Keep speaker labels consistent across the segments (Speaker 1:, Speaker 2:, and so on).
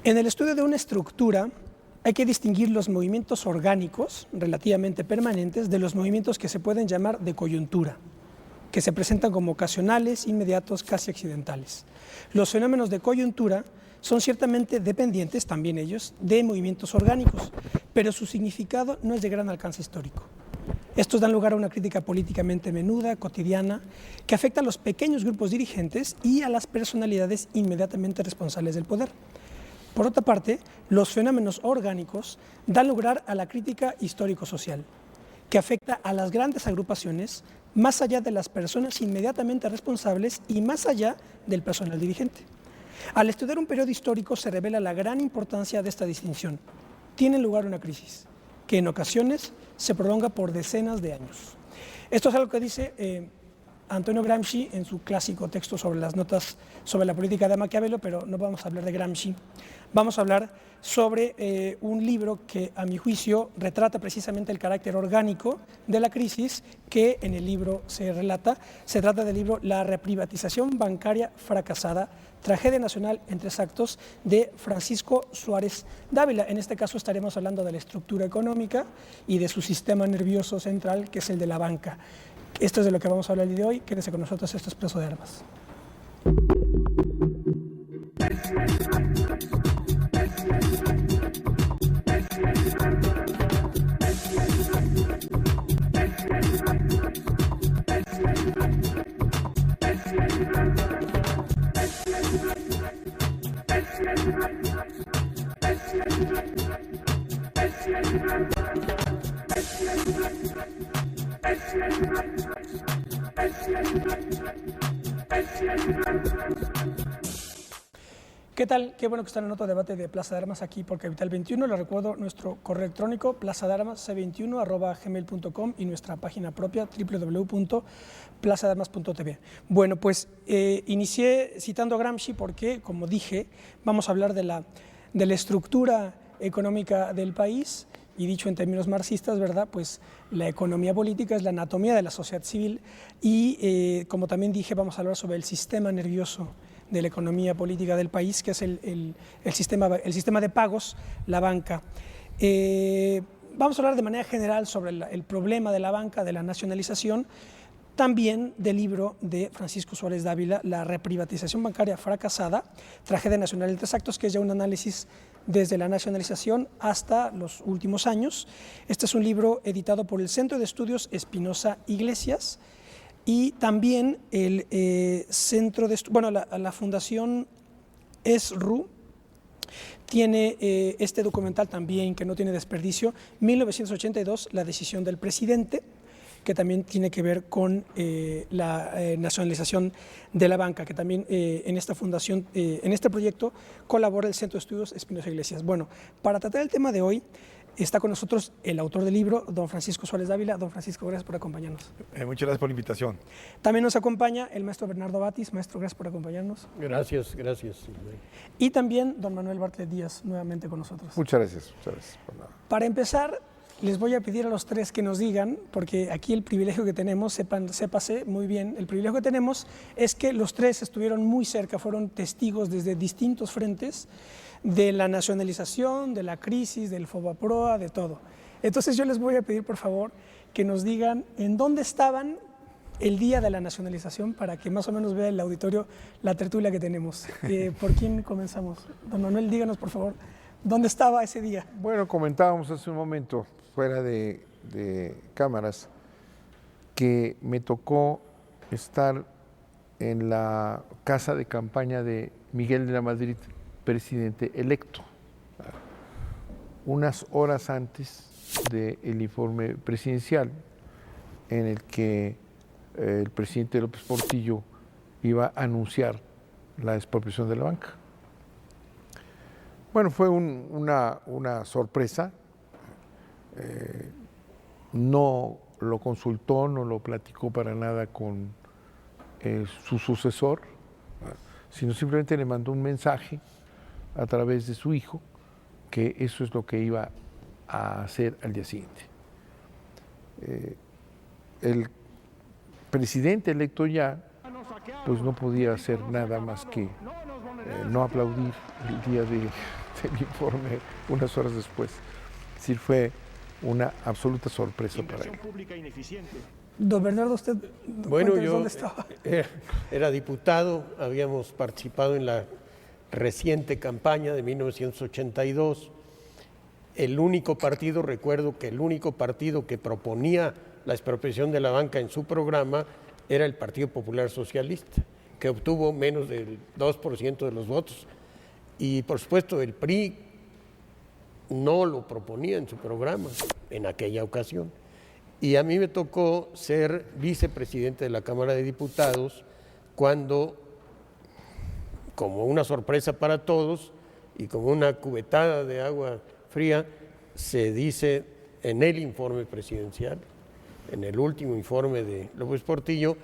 Speaker 1: En el estudio de una estructura hay que distinguir los movimientos orgánicos, relativamente permanentes, de los movimientos que se pueden llamar de coyuntura, que se presentan como ocasionales, inmediatos, casi accidentales. Los fenómenos de coyuntura son ciertamente dependientes, también ellos, de movimientos orgánicos, pero su significado no es de gran alcance histórico. Estos dan lugar a una crítica políticamente menuda, cotidiana, que afecta a los pequeños grupos dirigentes y a las personalidades inmediatamente responsables del poder. Por otra parte, los fenómenos orgánicos dan lugar a la crítica histórico-social, que afecta a las grandes agrupaciones más allá de las personas inmediatamente responsables y más allá del personal dirigente. Al estudiar un periodo histórico se revela la gran importancia de esta distinción. Tiene lugar una crisis, que en ocasiones se prolonga por decenas de años. Esto es algo que dice Antonio Gramsci en su clásico texto sobre las notas sobre la política de Maquiavelo, pero no vamos a hablar de Gramsci. Vamos a hablar sobre un libro que, a mi juicio, retrata precisamente el carácter orgánico de la crisis que en el libro se relata. Se trata del libro La reprivatización bancaria fracasada, tragedia nacional en 3 actos, de Francisco Suárez Dávila. En este caso estaremos hablando de la estructura económica y de su sistema nervioso central, que es el de la banca. Esto es de lo que vamos a hablar el día de hoy. Quédense con nosotros, esto es Plaza de Armas. ¿Qué tal? Qué bueno que están en otro debate de Plaza de Armas aquí por Capital 21. Les recuerdo nuestro correo electrónico plazadearmas c21@gmail.com y nuestra página propia www.plazadearmas.tv. Bueno, pues inicié citando a Gramsci porque, como dije, vamos a hablar de la estructura económica del país. Y dicho en términos marxistas, ¿verdad? Pues la economía política es la anatomía de la sociedad civil y, como también dije, vamos a hablar sobre el sistema nervioso de la economía política del país, que es el sistema de pagos, la banca. Vamos a hablar de manera general sobre el problema de la banca, de la nacionalización, también del libro de Francisco Suárez Dávila, La reprivatización bancaria fracasada, tragedia nacional en 3 actos, que es ya un análisis desde la nacionalización hasta los últimos años. Este es un libro editado por el Centro de Estudios Espinosa Iglesias y también el Centro de la Fundación ESRU tiene este documental también que no tiene desperdicio, 1982, La decisión del presidente, que también tiene que ver con la nacionalización de la banca, que también en esta fundación, en este proyecto, colabora el Centro de Estudios Espinosa Iglesias. Bueno, para tratar el tema de hoy, está con nosotros el autor del libro, don Francisco Suárez Dávila. Don Francisco, gracias por acompañarnos.
Speaker 2: Muchas gracias por la invitación.
Speaker 1: También nos acompaña el maestro Bernardo Batis. Maestro, gracias por acompañarnos.
Speaker 3: Gracias, gracias.
Speaker 1: Y también don Manuel Bartlett Díaz, nuevamente con nosotros.
Speaker 2: Muchas gracias.
Speaker 1: Para empezar, les voy a pedir a los 3 que nos digan, porque aquí el privilegio que tenemos, sépase muy bien, el privilegio que tenemos es que los 3 estuvieron muy cerca, fueron testigos desde distintos frentes de la nacionalización, de la crisis, del Fobaproa, de todo. Entonces yo les voy a pedir, por favor, que nos digan en dónde estaban el día de la nacionalización para que más o menos vea el auditorio la tertulia que tenemos. ¿Por quién comenzamos? Don Manuel, díganos, por favor, ¿dónde estaba ese día?
Speaker 2: Bueno, comentábamos hace un momento, fuera de cámaras, que me tocó estar en la casa de campaña de Miguel de la Madrid, presidente electo, unas horas antes del informe presidencial en el que el presidente López Portillo iba a anunciar la expropiación de la banca. Bueno, fue una sorpresa, no lo consultó, no lo platicó para nada con su sucesor, sino simplemente le mandó un mensaje a través de su hijo, que eso es lo que iba a hacer al día siguiente. El presidente electo ya, pues no podía hacer nada más que no aplaudir el día del informe unas horas después. Es decir, fue una absoluta sorpresa para él.
Speaker 1: Don Bernardo, usted,
Speaker 3: bueno, yo
Speaker 1: ¿dónde estaba?
Speaker 3: Era diputado, habíamos participado en la reciente campaña de 1982. El único partido, recuerdo que el único partido que proponía la expropiación de la banca en su programa era el Partido Popular Socialista, que obtuvo menos del 2% de los votos. Y por supuesto el PRI no lo proponía en su programa en aquella ocasión. Y a mí me tocó ser vicepresidente de la Cámara de Diputados cuando, como una sorpresa para todos y como una cubetada de agua fría, se dice en el informe presidencial, en el último informe de López Portillo,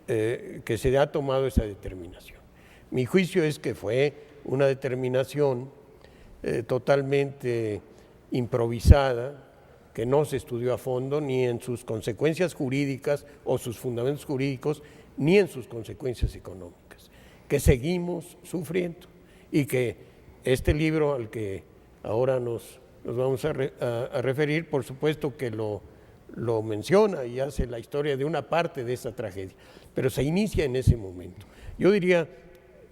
Speaker 3: que se ha tomado esa determinación. Mi juicio es que fue una determinación totalmente improvisada, que no se estudió a fondo ni en sus consecuencias jurídicas o sus fundamentos jurídicos, ni en sus consecuencias económicas, que seguimos sufriendo y que este libro al que ahora nos vamos a referir, por supuesto que lo menciona y hace la historia de una parte de esa tragedia, pero se inicia en ese momento. Yo diría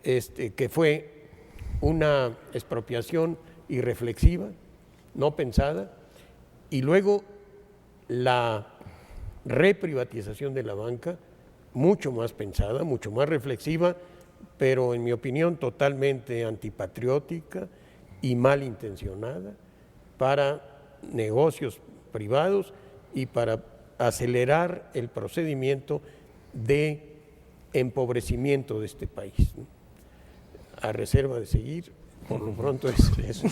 Speaker 3: que fue una expropiación irreflexiva, no pensada, y luego la reprivatización de la banca, mucho más pensada, mucho más reflexiva, pero en mi opinión totalmente antipatriótica y malintencionada para negocios privados y para acelerar el procedimiento de empobrecimiento de este país, ¿no? A reserva de seguir, por lo pronto es eso.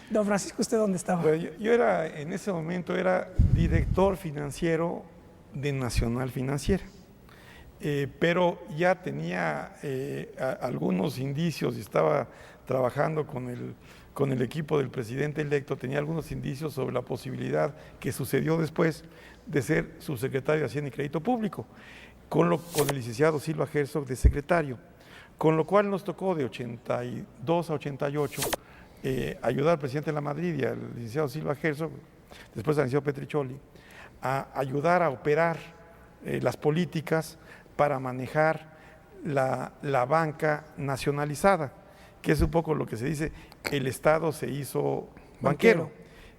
Speaker 1: Don Francisco, ¿usted dónde estaba?
Speaker 4: Bueno, yo era, en ese momento, era director financiero de Nacional Financiera, pero ya tenía algunos indicios y estaba trabajando con el equipo del presidente electo, tenía algunos indicios sobre la posibilidad que sucedió después de ser subsecretario de Hacienda y Crédito Público, con el licenciado Silva Herzog de secretario, con lo cual nos tocó de 82 a 88 ayudar al presidente de la Madrid y al licenciado Silva Herzog, después al licenciado Petricholi, a ayudar a operar las políticas para manejar la banca nacionalizada, que es un poco lo que se dice, el Estado se hizo banquero.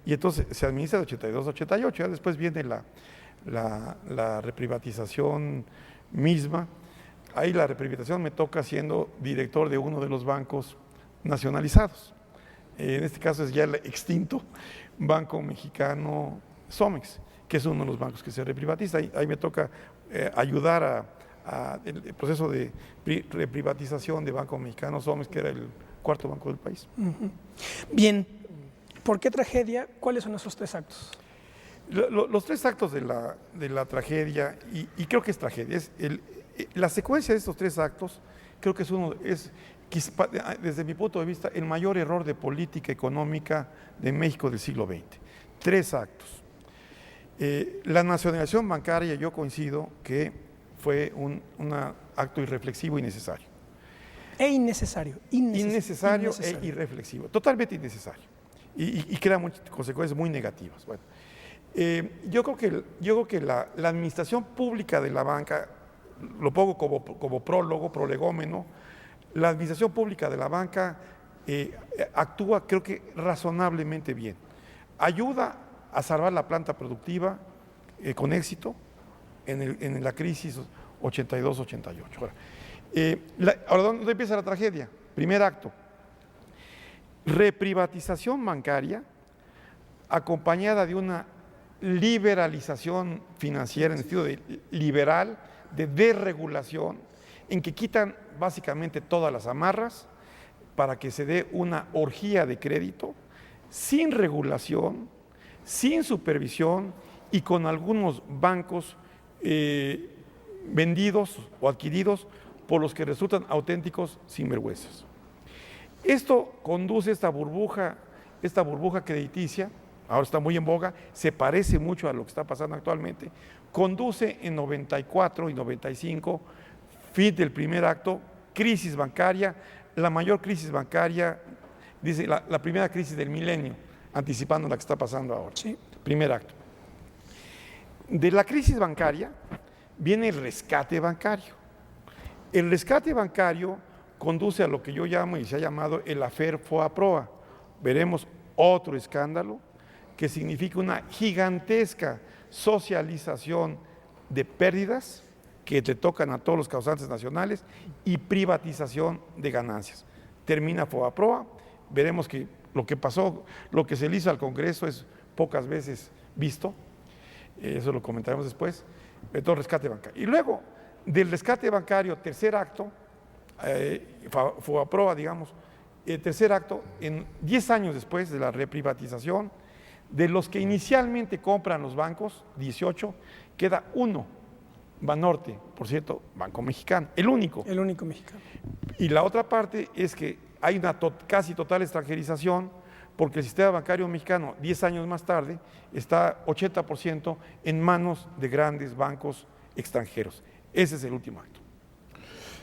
Speaker 4: Y entonces se administra de 82 a 88, ya después viene la reprivatización misma. Ahí la reprivatización me toca siendo director de uno de los bancos nacionalizados. En este caso es ya el extinto Banco Mexicano Somex, que es uno de los bancos que se reprivatiza. Ahí me toca ayudar el proceso de reprivatización de Banco Mexicano Somex, que era el cuarto banco del país.
Speaker 1: Bien, ¿por qué tragedia? ¿Cuáles son esos tres actos?
Speaker 4: Los tres actos de la tragedia, y creo que es tragedia, la secuencia de estos tres actos, creo que es desde mi punto de vista, el mayor error de política económica de México del siglo XX. Tres actos. La nacionalización bancaria, yo coincido que fue un acto irreflexivo y innecesario.
Speaker 1: Innecesario.
Speaker 4: Innecesario e irreflexivo, totalmente innecesario. Y crea muchas consecuencias muy negativas. Bueno, yo creo que la administración pública de la banca, lo pongo como prolegómeno, la administración pública de la banca actúa, creo que razonablemente bien. Ayuda a salvar la planta productiva con éxito en la crisis 82-88. Ahora, ¿dónde empieza la tragedia? Primer acto, reprivatización bancaria acompañada de una liberalización financiera, en el sentido de liberal, de desregulación, en que quitan básicamente todas las amarras para que se dé una orgía de crédito sin regulación, sin supervisión y con algunos bancos vendidos o adquiridos por los que resultan auténticos sinvergüenzas. Esto conduce esta burbuja crediticia, ahora está muy en boga, se parece mucho a lo que está pasando actualmente, conduce en 94 y 95, fin del primer acto, crisis bancaria, la mayor crisis bancaria, dice la primera crisis del milenio, anticipando la que está pasando ahora.
Speaker 1: Sí.
Speaker 4: Primer acto. De la crisis bancaria viene el rescate bancario. El rescate bancario conduce a lo que yo llamo y se ha llamado el affair Foa-Proa. Veremos otro escándalo que significa una gigantesca socialización de pérdidas que te tocan a todos los causantes nacionales y privatización de ganancias. Termina Foa-Proa, veremos que lo que pasó, lo que se le hizo al Congreso es pocas veces visto, eso lo comentaremos después, de todo el rescate bancario. Y luego, del rescate bancario, tercer acto, Foa-Proa, digamos, tercer acto, en 10 años después de la reprivatización, de los que inicialmente compran los bancos, 18, queda uno, Banorte, por cierto, Banco Mexicano, el único.
Speaker 1: El único mexicano.
Speaker 4: Y la otra parte es que hay una casi total extranjerización, porque el sistema bancario mexicano, 10 años más tarde, está 80% en manos de grandes bancos extranjeros. Ese es el último acto.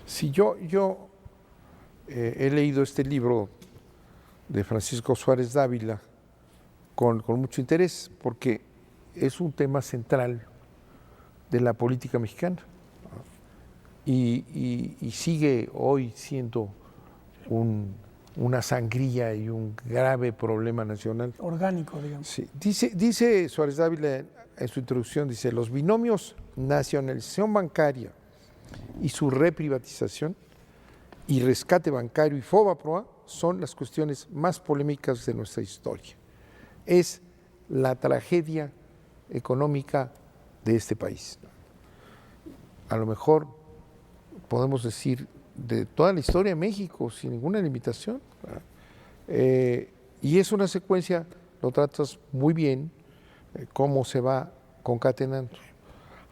Speaker 2: Si yo he leído este libro de Francisco Suárez Dávila con mucho interés, porque es un tema central de la política mexicana y sigue hoy siendo una sangría y un grave problema nacional.
Speaker 1: Orgánico, digamos.
Speaker 2: Sí. Dice Suárez Dávila en su introducción, dice, los binomios nacionalización bancaria y su reprivatización y rescate bancario y Foa-Proa son las cuestiones más polémicas de nuestra historia. Es la tragedia económica de este país. A lo mejor podemos decir de toda la historia de México sin ninguna limitación. Y es una secuencia, lo tratas muy bien, cómo se va concatenando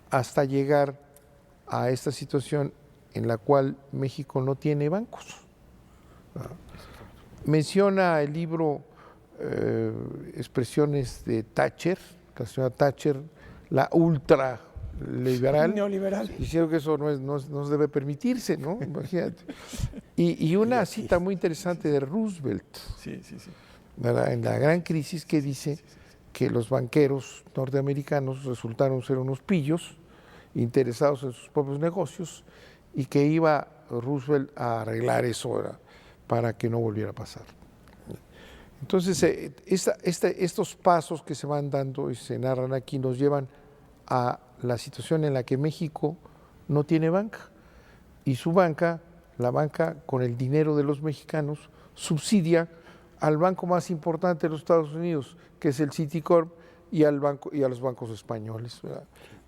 Speaker 2: hasta llegar a esta situación en la cual México no tiene bancos. Menciona el libro expresiones de Thatcher, la señora Thatcher, la ultraliberal.
Speaker 1: Neoliberal.
Speaker 2: Dijeron que eso no debe permitirse, ¿no? Imagínate. Y una cita muy interesante de Roosevelt,
Speaker 4: Sí.
Speaker 2: ¿verdad? En la gran crisis, que dice que los banqueros norteamericanos resultaron ser unos pillos interesados en sus propios negocios y que iba Roosevelt a arreglar eso, ¿verdad?, para que no volviera a pasar. Entonces, estos pasos que se van dando y se narran aquí nos llevan a la situación en la que México no tiene banca y su banca, la banca con el dinero de los mexicanos, subsidia al banco más importante de los Estados Unidos, que es el Citicorp, y a los bancos españoles, ¿verdad?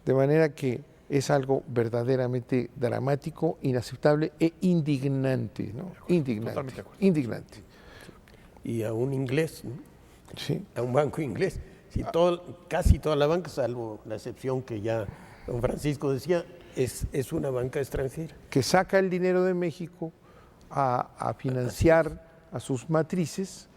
Speaker 2: De manera que es algo verdaderamente dramático, inaceptable e indignante, ¿no?
Speaker 4: Totalmente de acuerdo.
Speaker 2: Indignante.
Speaker 3: Y a un inglés, ¿no?
Speaker 2: Sí.
Speaker 3: A un banco inglés. Si casi toda la banca, salvo la excepción que ya don Francisco decía, es una banca extranjera.
Speaker 2: Que saca el dinero de México a financiar a sus matrices,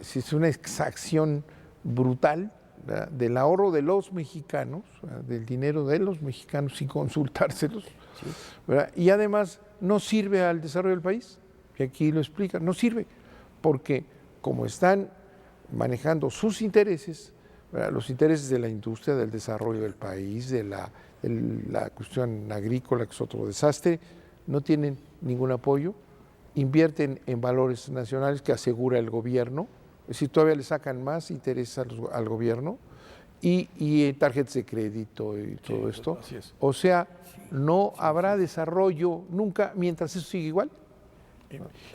Speaker 2: si es una exacción brutal, ¿verdad?, del ahorro de los mexicanos, ¿verdad?, del dinero de los mexicanos sin consultárselos,
Speaker 3: Sí.
Speaker 2: ¿verdad? Y además no sirve al desarrollo del país, y aquí lo explica, no sirve, porque como están manejando sus intereses, ¿verdad?, los intereses de la industria, del desarrollo del país, de la cuestión agrícola, que es otro desastre, no tienen ningún apoyo, invierten en valores nacionales que asegura el gobierno, es decir, todavía le sacan más interés al gobierno, y en tarjetas de crédito y todo esto.
Speaker 4: Así es.
Speaker 2: O sea, no habrá desarrollo nunca mientras eso siga igual.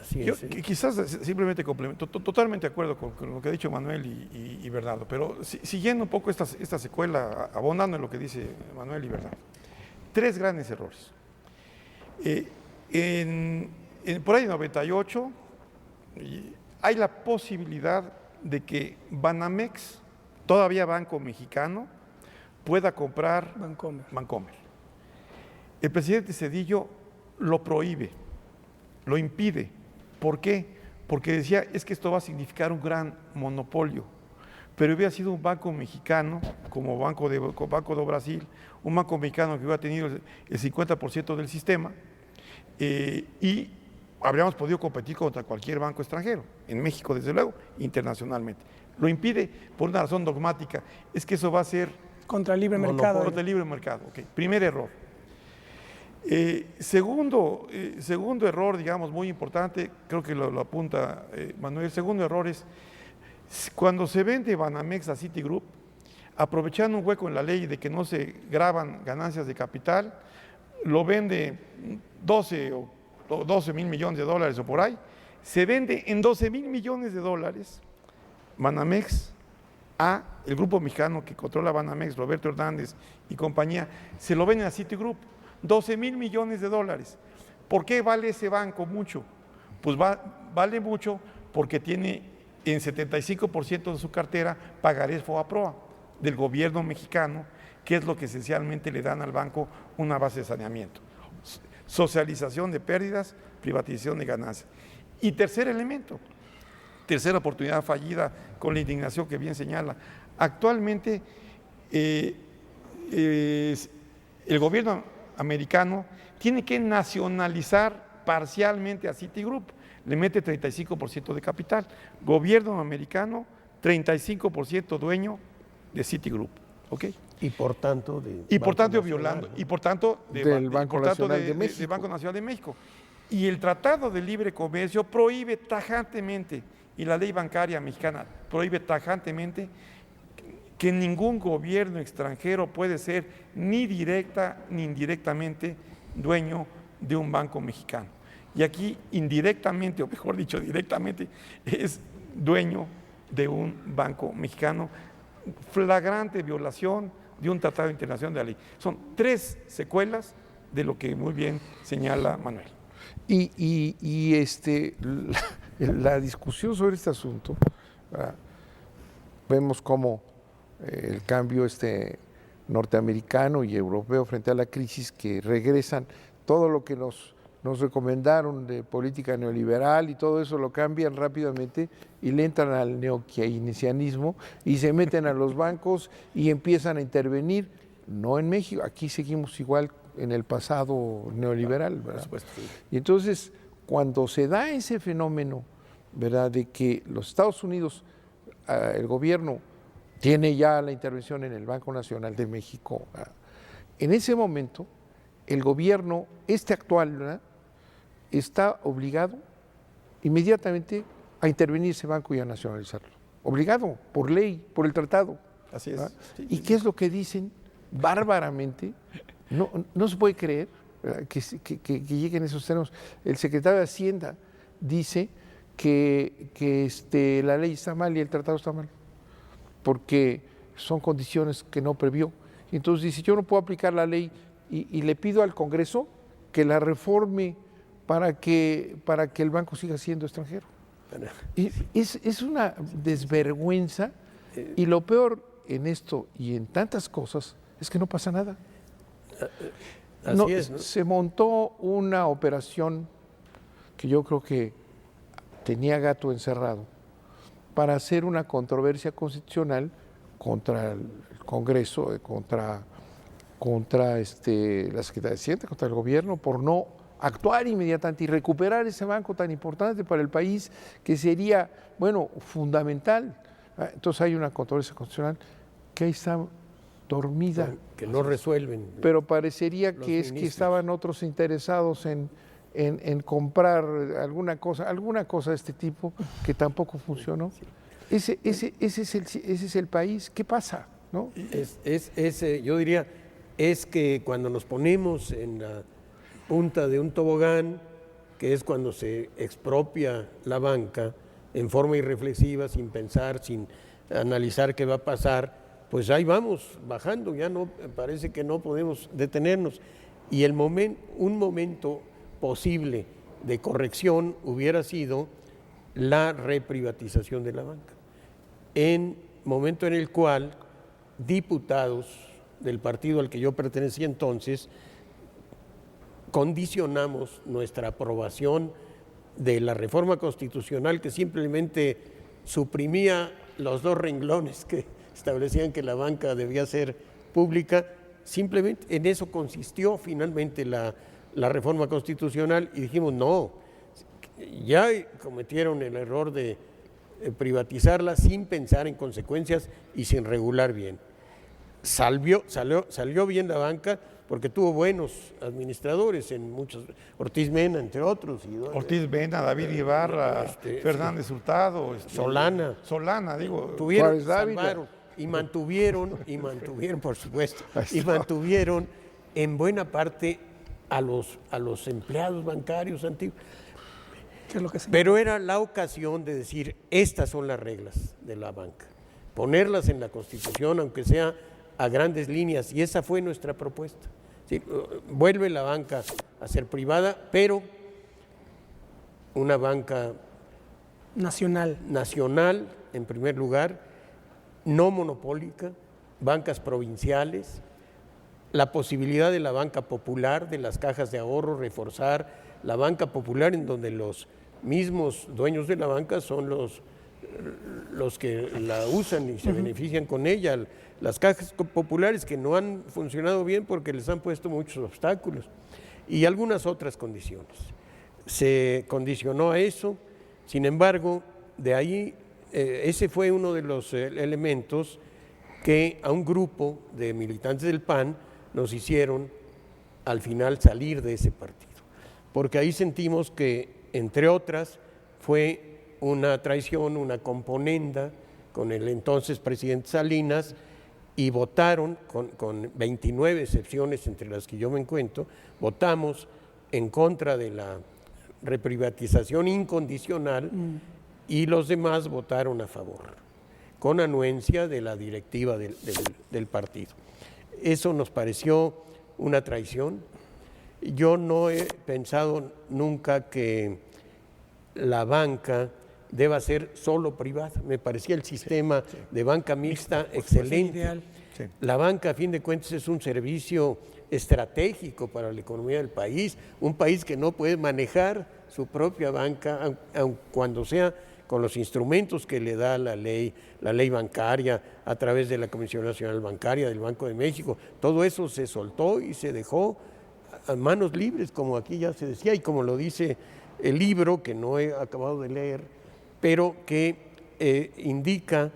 Speaker 3: Así
Speaker 4: Yo
Speaker 3: es.
Speaker 4: quizás simplemente complemento, totalmente de acuerdo con lo que ha dicho Manuel y Bernardo, pero siguiendo un poco esta secuela, abondando en lo que dice Manuel y Bernardo. 3 grandes errores. Por ahí en 98 hay la posibilidad de que Banamex, todavía banco mexicano, pueda comprar Bancomer. El presidente Zedillo lo prohíbe, lo impide. ¿Por qué? Porque decía, es que esto va a significar un gran monopolio. Pero hubiera sido un banco mexicano, como Banco do Brasil, un banco mexicano que hubiera tenido el 50% del sistema, y habríamos podido competir contra cualquier banco extranjero, en México desde luego, internacionalmente. Lo impide por una razón dogmática, es que eso va a ser
Speaker 1: Contra el libre mercado.
Speaker 4: contra el libre mercado. Okay. Primer error. Segundo error, digamos, muy importante, creo que lo apunta Manuel. El segundo error es cuando se vende Banamex a Citigroup, aprovechando un hueco en la ley de que no se graban ganancias de capital, lo vende 12 mil millones de dólares o por ahí, se vende en 12 mil millones de dólares Banamex a el grupo mexicano que controla Banamex, Roberto Hernández y compañía, se lo venden a Citigroup, 12 mil millones de dólares. ¿Por qué vale ese banco mucho? Pues vale mucho porque tiene en 75% de su cartera pagarés FOBAPROA del gobierno mexicano, que es lo que esencialmente le dan al banco una base de saneamiento. Socialización de pérdidas, privatización de ganancias. Y tercer elemento, tercera oportunidad fallida con la indignación que bien señala. Actualmente el gobierno americano tiene que nacionalizar parcialmente a Citigroup, le mete 35% de capital. Gobierno americano, 35% dueño de Citigroup. ¿Okay?
Speaker 3: Y por tanto
Speaker 4: violando,
Speaker 3: ¿no?
Speaker 4: y por tanto
Speaker 2: del Banco Nacional de México.
Speaker 4: del Banco Nacional de México. Y el Tratado de Libre Comercio prohíbe tajantemente, y la ley bancaria mexicana prohíbe tajantemente, que ningún gobierno extranjero puede ser ni directa ni indirectamente dueño de un banco mexicano. Y aquí indirectamente, o mejor dicho, directamente, es dueño de un banco mexicano, flagrante violación de un tratado internacional de la ley. Son 3 secuelas de lo que muy bien señala Manuel.
Speaker 2: La discusión sobre este asunto, ¿verdad? Vemos cómo el cambio norteamericano y europeo frente a la crisis, que regresan todo lo que nos recomendaron de política neoliberal y todo eso lo cambian rápidamente y le entran al neokeynesianismo y se meten a los bancos y empiezan a intervenir. No en México, aquí seguimos igual en el pasado neoliberal, ¿verdad? Y entonces, cuando se da ese fenómeno, ¿verdad?, de que los Estados Unidos, el gobierno tiene ya la intervención en el Banco Nacional de México, ¿verdad?, en ese momento el gobierno actual, ¿verdad?, está obligado inmediatamente a intervenir ese banco y a nacionalizarlo. Obligado, por ley, por el tratado.
Speaker 4: Así es.
Speaker 2: Sí, ¿y qué es lo que dicen bárbaramente? No se puede creer que lleguen esos términos. El secretario de Hacienda dice que la ley está mal y el tratado está mal, porque son condiciones que no previó. Y entonces dice, yo no puedo aplicar la ley y le pido al Congreso que la reforme para que el banco siga siendo extranjero. Es una desvergüenza, y lo peor en esto y en tantas cosas es que no pasa nada.
Speaker 3: Así es, ¿no?
Speaker 2: Se montó una operación que yo creo que tenía gato encerrado para hacer una controversia constitucional contra el Congreso, contra la Secretaría de Hacienda, contra el gobierno, por no actuar inmediatamente y recuperar ese banco tan importante para el país, que sería, fundamental. Entonces hay una controversia constitucional que ahí está dormida.
Speaker 3: Que no resuelven.
Speaker 2: Pero parecería que estaban otros interesados en comprar alguna cosa de este tipo que tampoco funcionó. Ese es el país. ¿Qué pasa? ¿No?
Speaker 3: Yo diría, es que cuando nos ponemos en la punta de un tobogán, que es cuando se expropia la banca en forma irreflexiva, sin pensar, sin analizar qué va a pasar, pues ahí vamos bajando, ya no parece que no podemos detenernos. Y un momento posible de corrección hubiera sido la reprivatización de la banca, en momento en el cual diputados del partido al que yo pertenecía entonces condicionamos nuestra aprobación de la reforma constitucional, que simplemente suprimía los 2 renglones que establecían que la banca debía ser pública. Simplemente en eso consistió finalmente la reforma constitucional, y dijimos no, ya cometieron el error de privatizarla sin pensar en consecuencias y sin regular bien. Salió bien la banca porque tuvo buenos administradores en muchos, Ortiz Mena, entre otros.
Speaker 4: Ortiz Mena, David Ibarra, Fernández Hurtado,
Speaker 3: Solana,
Speaker 2: Salvaron
Speaker 3: y mantuvieron, por supuesto, y mantuvieron en buena parte a los empleados bancarios antiguos.
Speaker 1: ¿Qué es lo que se...
Speaker 3: Pero era la ocasión de decir, estas son las reglas de la banca, ponerlas en la Constitución, aunque sea a grandes líneas, y esa fue nuestra propuesta. Sí, vuelve la banca a ser privada, pero una banca
Speaker 1: nacional,
Speaker 3: en primer lugar, no monopólica, bancas provinciales, la posibilidad de la banca popular, de las cajas de ahorro, reforzar la banca popular, en donde los mismos dueños de la banca son los que la usan y se benefician con ella. Las cajas populares que no han funcionado bien porque les han puesto muchos obstáculos y algunas otras condiciones. Se condicionó a eso, sin embargo, de ahí ese fue uno de los elementos que a un grupo de militantes del PAN nos hicieron al final salir de ese partido, porque ahí sentimos que, entre otras, fue una traición, una componenda con el entonces presidente Salinas, y votaron, con 29 excepciones entre las que yo me encuentro, votamos en contra de la reprivatización incondicional y los demás votaron a favor, con anuencia de la directiva del partido. Eso nos pareció una traición. Yo no he pensado nunca que la banca deba ser solo privada. Me parecía el sistema de banca mixta excelente. La banca, a fin de cuentas, es un servicio estratégico para la economía del país, un país que no puede manejar su propia banca, aun cuando sea con los instrumentos que le da la ley bancaria, a través de la Comisión Nacional Bancaria, del Banco de México. Todo eso se soltó y se dejó a manos libres, como aquí ya se decía, y como lo dice el libro, que no he acabado de leer, pero que indica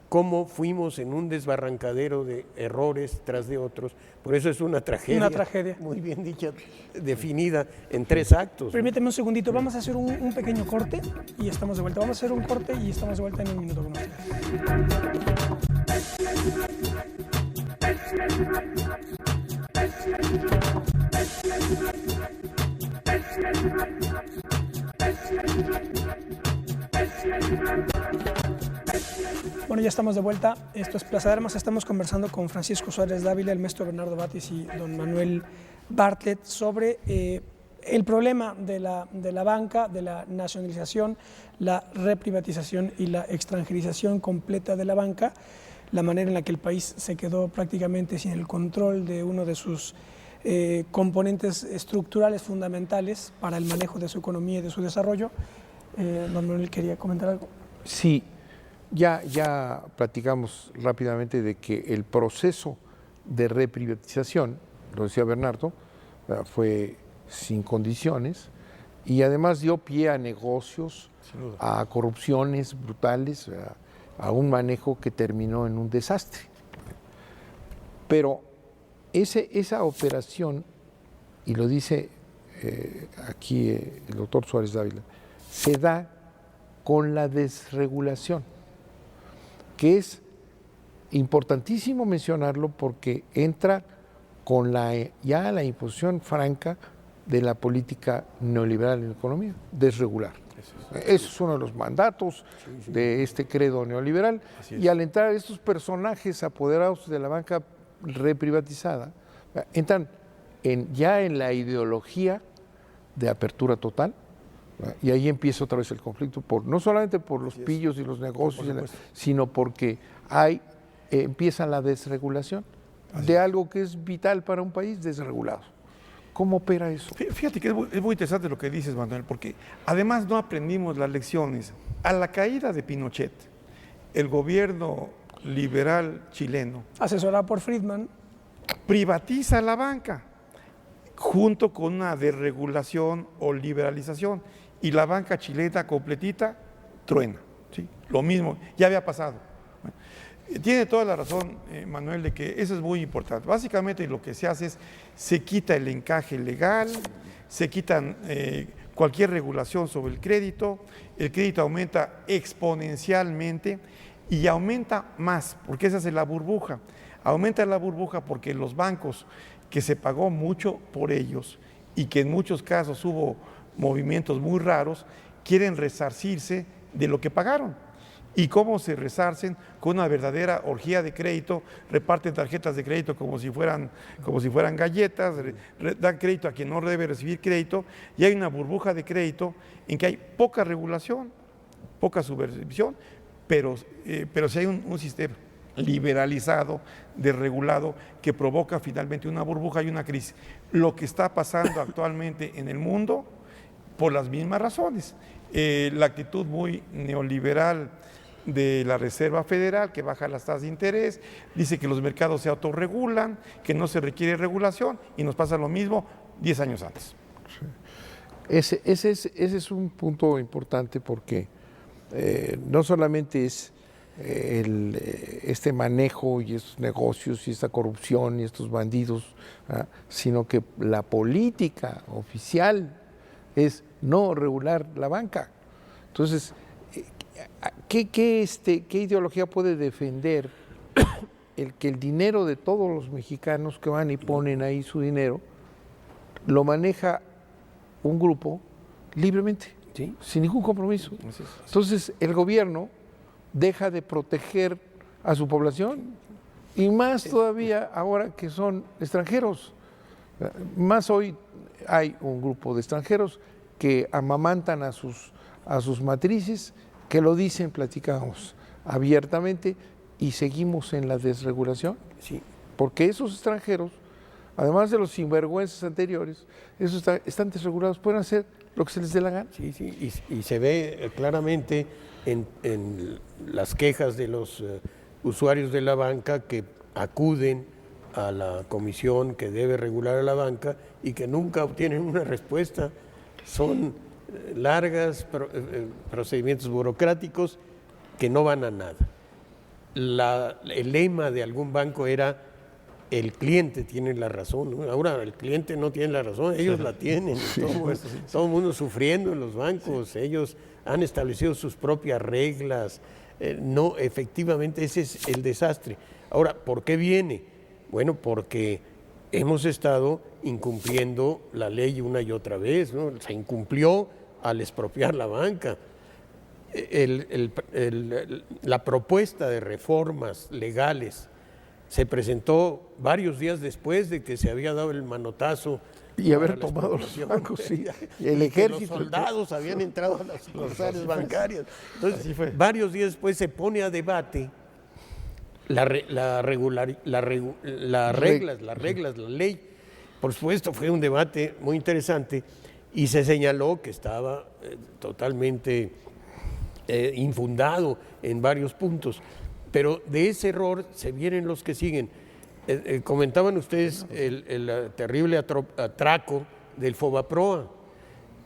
Speaker 3: cómo fuimos en un desbarrancadero de errores tras de otros. Por eso es una tragedia.
Speaker 1: Una tragedia.
Speaker 3: Muy bien dicha, definida en 3 actos.
Speaker 1: Permíteme un segundito, vamos a hacer un pequeño corte y estamos de vuelta. Vamos a hacer un corte y estamos de vuelta en un minuto con ustedes. Bueno, ya estamos de vuelta. Esto es Plaza de Armas. Estamos conversando con Francisco Suárez Dávila, el maestro Bernardo Batis y don Manuel Bartlett sobre el problema de la banca, de la nacionalización, la reprivatización y la extranjerización completa de la banca, la manera en la que el país se quedó prácticamente sin el control de uno de sus componentes estructurales fundamentales para el manejo de su economía y de su desarrollo. Don Manuel, ¿quería comentar algo?
Speaker 2: Sí, ya platicamos rápidamente de que el proceso de reprivatización, lo decía Bernardo, fue sin condiciones y además dio pie a negocios, a corrupciones brutales, a un manejo que terminó en un desastre. Pero esa operación, y lo dice aquí el doctor Suárez Dávila, se da con la desregulación, que es importantísimo mencionarlo porque entra con ya la imposición franca de la política neoliberal en la economía, desregular. Eso es uno de los mandatos de este credo neoliberal. Y al entrar estos personajes apoderados de la banca reprivatizada, entran ya en la ideología de apertura total, y ahí empieza otra vez el conflicto, no solamente por los pillos y los negocios, sino porque empieza la desregulación de algo que es vital para un país desregulado. ¿Cómo opera eso?
Speaker 4: Fíjate que es muy interesante lo que dices, Manuel, porque además no aprendimos las lecciones. A la caída de Pinochet, el gobierno liberal chileno,
Speaker 1: asesorado por Friedman,
Speaker 4: privatiza la banca junto con una desregulación o liberalización. y la banca chilena completita truena. ¿Sí? Lo mismo, ya había pasado. Tiene toda la razón, Manuel, de que eso es muy importante. Básicamente lo que se hace es, se quita el encaje legal, se quitan cualquier regulación sobre el crédito aumenta exponencialmente y aumenta más, porque esa es la burbuja. Aumenta la burbuja porque los bancos, que se pagó mucho por ellos y que en muchos casos hubo movimientos muy raros, quieren resarcirse de lo que pagaron. ¿Y cómo se resarcen? Con una verdadera orgía de crédito, reparten tarjetas de crédito como si fueran galletas, dan crédito a quien no debe recibir crédito, y hay una burbuja de crédito en que hay poca regulación, poca supervisión, pero sí hay un sistema liberalizado, desregulado, que provoca finalmente una burbuja y una crisis. Lo que está pasando actualmente en el mundo, por las mismas razones. La actitud muy neoliberal de la Reserva Federal, que baja las tasas de interés, dice que los mercados se autorregulan, que no se requiere regulación, y nos pasa lo mismo 10 años antes.
Speaker 2: Sí. Ese es un punto importante porque no solamente es este manejo y estos negocios y esta corrupción y estos bandidos, sino que la política oficial es no regular la banca. Entonces, ¿qué ideología puede defender el que el dinero de todos los mexicanos que van y ponen ahí su dinero lo maneja un grupo libremente,
Speaker 3: ¿sí?,
Speaker 2: sin ningún compromiso? Entonces, el gobierno deja de proteger a su población, y más todavía ahora que son extranjeros. Más hoy hay un grupo de extranjeros que amamantan a sus matrices, que lo dicen, platicamos abiertamente, y seguimos en la desregulación.
Speaker 3: Sí.
Speaker 2: Porque esos extranjeros, además de los sinvergüenzas anteriores, esos están desregulados, pueden hacer lo que se les dé la gana.
Speaker 3: Sí, sí, y se ve claramente en las quejas de los usuarios de la banca que acuden a la comisión que debe regular a la banca y que nunca obtienen una respuesta. Son largas procedimientos burocráticos que no van a nada. El lema de algún banco era: el cliente tiene la razón, ¿no? Ahora el cliente no tiene la razón, ellos la tienen. Todo el mundo sufriendo en los bancos, ellos han establecido sus propias reglas. No, efectivamente ese es el desastre. Ahora, ¿por qué viene? Bueno, porque hemos estado incumpliendo la ley una y otra vez, ¿no? Se incumplió al expropiar la banca. La propuesta de reformas legales se presentó varios días después de que se había dado el manotazo
Speaker 2: y haber tomado los bancos, sí.
Speaker 3: Y el ejército, los soldados habían entrado a las sucursales bancarias. Entonces, varios días después se pone a debate la ley. Por supuesto, fue un debate muy interesante y se señaló que estaba totalmente infundado en varios puntos. Pero de ese error se vienen los que siguen. Comentaban ustedes el terrible atraco del Fobaproa.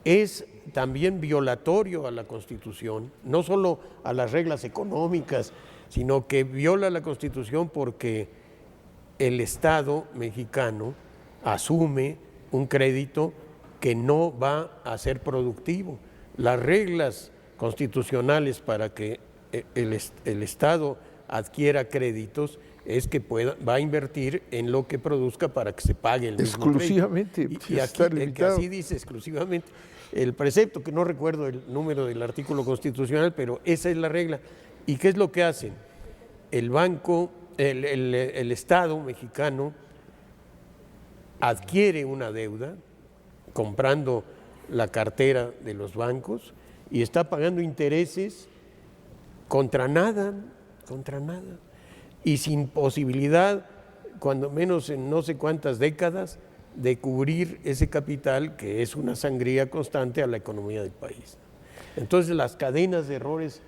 Speaker 3: Es también violatorio a la Constitución, no solo a las reglas económicas, sino que viola la Constitución porque el Estado mexicano asume un crédito que no va a ser productivo. Las reglas constitucionales para que el Estado adquiera créditos es que va a invertir en lo que produzca para que se pague el mismo
Speaker 2: exclusivamente.
Speaker 3: Y aquí, el que así dice exclusivamente, el precepto, que no recuerdo el número del artículo constitucional, pero esa es la regla. ¿Y qué es lo que hacen? El banco, el Estado mexicano adquiere una deuda comprando la cartera de los bancos y está pagando intereses contra nada, y sin posibilidad, cuando menos en no sé cuántas décadas, de cubrir ese capital que es una sangría constante a la economía del país. Entonces las cadenas de errores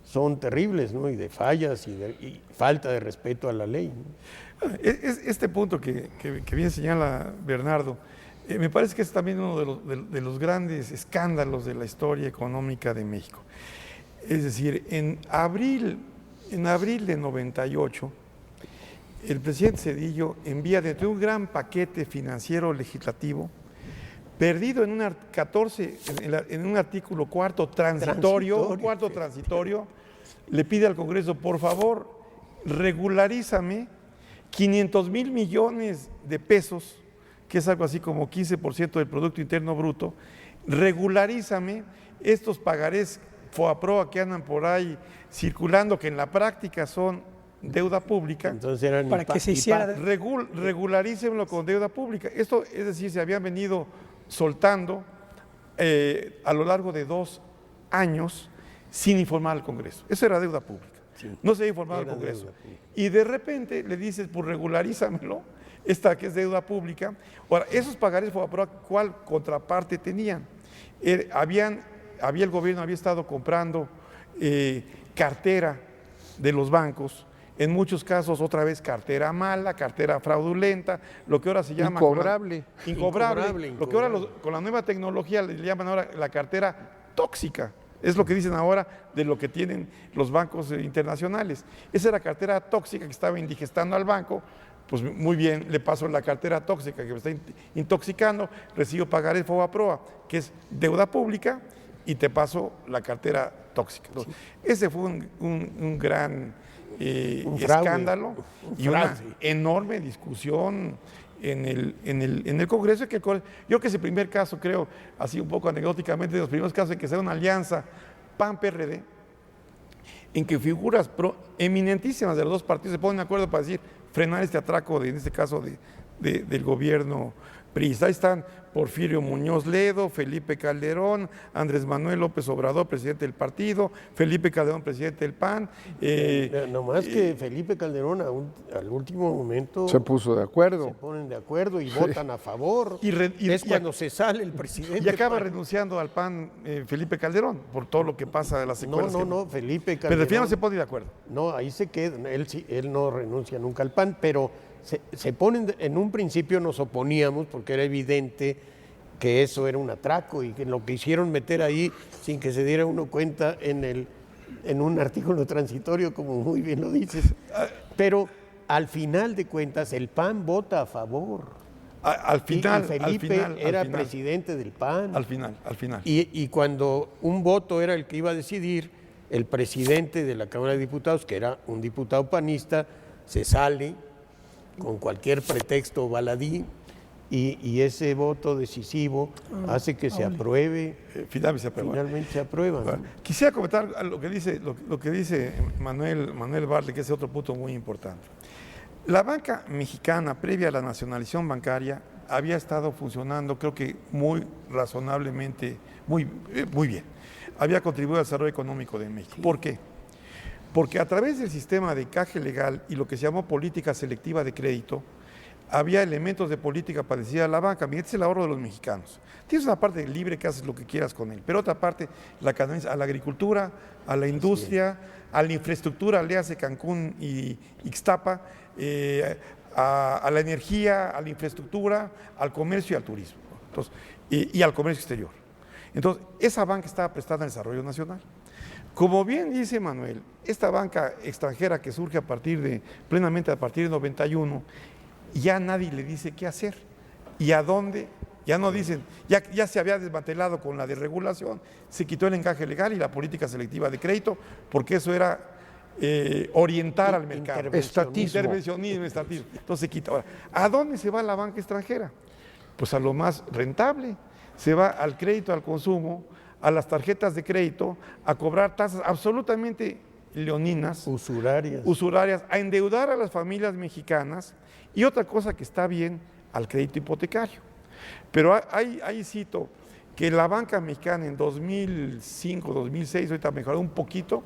Speaker 3: son terribles, ¿no? Y de fallas y falta de respeto a la ley, ¿no?
Speaker 4: Este punto que bien señala Bernardo, Me parece que es también uno de los grandes escándalos de la historia económica de México. Es decir, en abril de 98, el presidente Zedillo envía dentro de un gran paquete financiero legislativo, perdido en un artículo cuarto transitorio, le pide al Congreso, por favor, regularízame 500,000 millones de pesos, que es algo así como 15% del Producto Interno Bruto, regularízame estos pagarés FOAPROA que andan por ahí circulando, que en la práctica son deuda pública.
Speaker 3: Entonces eran
Speaker 1: para que se hiciera
Speaker 4: regularícenlo con deuda pública. Esto, es decir, se habían venido soltando a lo largo de 2 años sin informar al Congreso. Eso era deuda pública.
Speaker 3: Sí,
Speaker 4: no se había informado al Congreso. Y de repente le dices, pues regularízamelo, esta que es deuda pública. Ahora, esos pagarés, ¿cuál contraparte tenían? El gobierno había estado comprando cartera de los bancos, en muchos casos otra vez cartera mala, cartera fraudulenta, lo que ahora se llama
Speaker 2: incobrable.
Speaker 4: Lo que ahora con la nueva tecnología le llaman ahora la cartera tóxica. Es lo que dicen ahora de lo que tienen los bancos internacionales. Esa era cartera tóxica que estaba indigestando al banco. Pues muy bien, le paso la cartera tóxica que me está intoxicando, recibo pagaré FOBAPROA, que es deuda pública, y te paso la cartera tóxica. Sí. Ese fue un gran escándalo y una enorme discusión en el Congreso. Yo creo que ese primer caso, creo, así un poco anecdóticamente, de los primeros casos en que se da una alianza PAN-PRD, en que figuras eminentísimas de los dos partidos se ponen de acuerdo para decir frenar este atraco, en este caso del gobierno priista. Ahí están Porfirio Muñoz Ledo, Felipe Calderón, Andrés Manuel López Obrador, presidente del partido, Felipe Calderón, presidente del PAN.
Speaker 3: No más que Felipe Calderón al último momento
Speaker 2: se puso de acuerdo.
Speaker 3: Se ponen de acuerdo y votan a favor. Es cuando se sale el presidente.
Speaker 4: Y acaba renunciando al PAN Felipe Calderón por todo lo que pasa de las secuelas.
Speaker 3: No, Felipe Calderón.
Speaker 4: Pero al final no se pone de acuerdo.
Speaker 3: No, ahí se queda. Él no renuncia nunca al PAN, pero se ponen, en un principio nos oponíamos porque era evidente que eso era un atraco y que lo que hicieron meter ahí sin que se diera uno cuenta en un artículo transitorio, como muy bien lo dices. Pero al final de cuentas el PAN vota a favor.
Speaker 4: Al final,
Speaker 3: y Felipe era presidente del PAN.
Speaker 4: Al final.
Speaker 3: Y cuando un voto era el que iba a decidir, el presidente de la Cámara de Diputados, que era un diputado panista, se sale con cualquier pretexto baladí y ese voto decisivo hace que se apruebe. Finalmente se aprueba.
Speaker 4: Bueno, quisiera comentar lo que dice Manuel Bartlett, que es otro punto muy importante. La banca mexicana, previa a la nacionalización bancaria, había estado funcionando, creo que muy razonablemente, muy bien. Había contribuido al desarrollo económico de México. ¿Por qué? Porque a través del sistema de encaje legal y lo que se llamó política selectiva de crédito, había elementos de política parecida a la banca. Mira, este es el ahorro de los mexicanos. Tienes una parte libre que haces lo que quieras con él, pero otra parte, a la agricultura, a la industria, a la infraestructura, le hace Cancún y Ixtapa, a la energía, a la infraestructura, al comercio y al turismo. Entonces, y al comercio exterior. Entonces, esa banca estaba prestada al desarrollo nacional. Como bien dice Manuel, esta banca extranjera que surge plenamente a partir de 91, ya nadie le dice qué hacer y a dónde, ya no dicen, ya se había desmantelado con la desregulación, se quitó el encaje legal y la política selectiva de crédito, porque eso era orientar al mercado. Intervencionismo, estatismo. Entonces se quita. Ahora, ¿a dónde se va la banca extranjera? Pues a lo más rentable, se va al crédito al consumo, a las tarjetas de crédito, a cobrar tasas absolutamente leoninas, usurarias, a endeudar a las familias mexicanas, y otra cosa que está bien, al crédito hipotecario. Pero ahí cito que la banca mexicana en 2005, 2006, ahorita mejoró un poquito,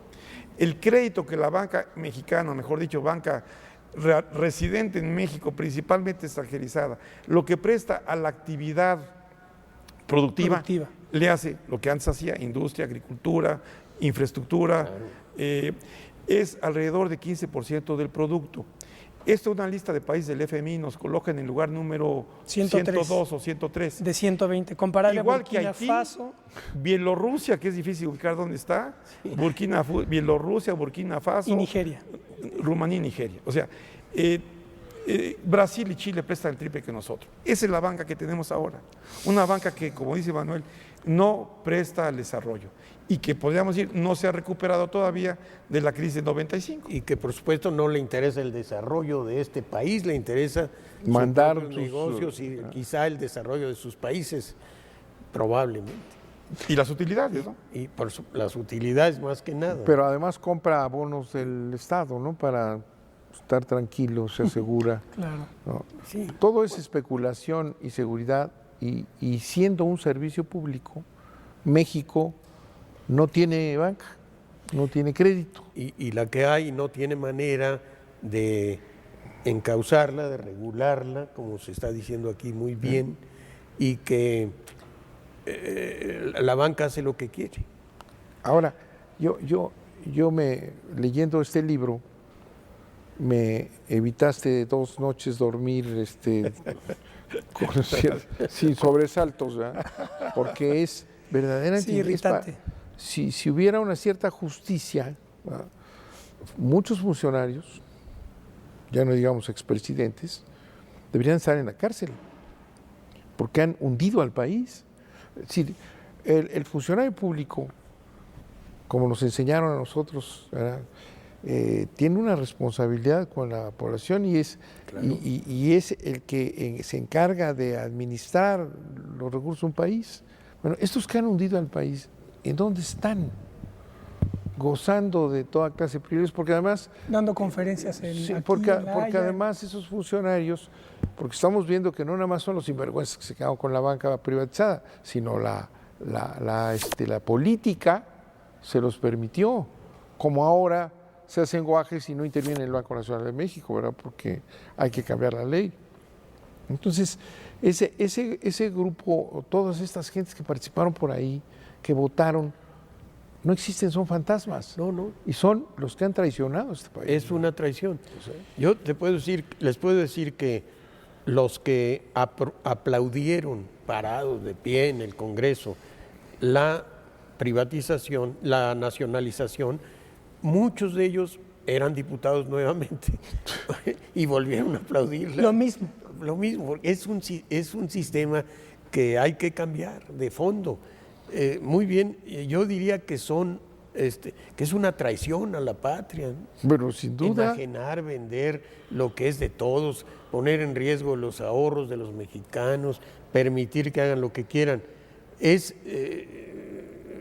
Speaker 4: el crédito que la banca mexicana, mejor dicho, banca residente en México, principalmente extranjerizada, lo que presta a la actividad productiva. Le hace lo que antes hacía, industria, agricultura, infraestructura, es alrededor de 15% del producto. Esta es una lista de países del FMI, nos coloca en el lugar número 102 o 103.
Speaker 1: De 120, comparable
Speaker 4: Igual
Speaker 1: a
Speaker 4: que
Speaker 1: Burkina
Speaker 4: Haití,
Speaker 1: Faso.
Speaker 4: Bielorrusia, que es difícil ubicar dónde está, Bielorrusia, Burkina Faso.
Speaker 1: Y Nigeria.
Speaker 4: Rumanía y Nigeria. O sea, Brasil y Chile prestan el triple que nosotros. Esa es la banca que tenemos ahora. Una banca que, como dice Manuel, no presta al desarrollo y que podríamos decir no se ha recuperado todavía de la crisis del 95.
Speaker 3: Y que por supuesto no le interesa el desarrollo de este país, le interesa
Speaker 2: Mandar
Speaker 3: sus propios
Speaker 2: sus-
Speaker 3: negocios y quizá el desarrollo de sus países, probablemente.
Speaker 4: Y las utilidades, ¿no?
Speaker 3: Y por las utilidades más que nada.
Speaker 2: Pero además compra bonos del Estado, ¿no? Para estar tranquilo, se asegura.
Speaker 1: Claro.
Speaker 2: ¿no?
Speaker 3: Sí.
Speaker 2: Todo es especulación y seguridad y siendo un servicio público, México no tiene banca, no tiene crédito.
Speaker 3: Y la que hay no tiene manera de encauzarla, de regularla, como se está diciendo aquí muy bien, y que la banca hace lo que quiere.
Speaker 2: Ahora, leyendo este libro, me evitaste 2 noches dormir sin sobresaltos, ¿verdad? Porque es verdaderamente
Speaker 1: Sí, irritante.
Speaker 2: Si hubiera una cierta justicia, ¿verdad? Muchos funcionarios, ya no digamos expresidentes, deberían estar en la cárcel, porque han hundido al país. Es decir, el funcionario público, como nos enseñaron a nosotros, ¿verdad? Tiene una responsabilidad con la población y es el que se encarga de administrar los recursos de un país. Bueno, estos que han hundido al país, ¿en dónde están? Gozando de toda clase de privilegios, porque además...
Speaker 1: Dando conferencias en
Speaker 2: Sí,
Speaker 1: aquí,
Speaker 2: porque
Speaker 1: en La Haya.
Speaker 2: además esos funcionarios, porque estamos viendo que no nada más son los sinvergüenzas que se quedaron con la banca privatizada, sino la política se los permitió, como ahora se hacen guajes y no interviene el Banco Nacional de México, ¿verdad? Porque hay que cambiar la ley. Entonces, ese grupo, todas estas gentes que participaron por ahí, que votaron, no existen, son fantasmas.
Speaker 3: No.
Speaker 2: Y son los que han traicionado a este país.
Speaker 3: Es una traición. Yo les puedo decir que los que aplaudieron parados de pie en el Congreso la privatización, la nacionalización, muchos de ellos eran diputados nuevamente y volvieron a aplaudirla.
Speaker 1: Lo mismo.
Speaker 3: Lo mismo, porque es un sistema que hay que cambiar de fondo. Muy bien, yo diría que que es una traición a la patria, ¿no?
Speaker 2: Bueno, sin duda.
Speaker 3: Enajenar, vender lo que es de todos, poner en riesgo los ahorros de los mexicanos, permitir que hagan lo que quieran. Es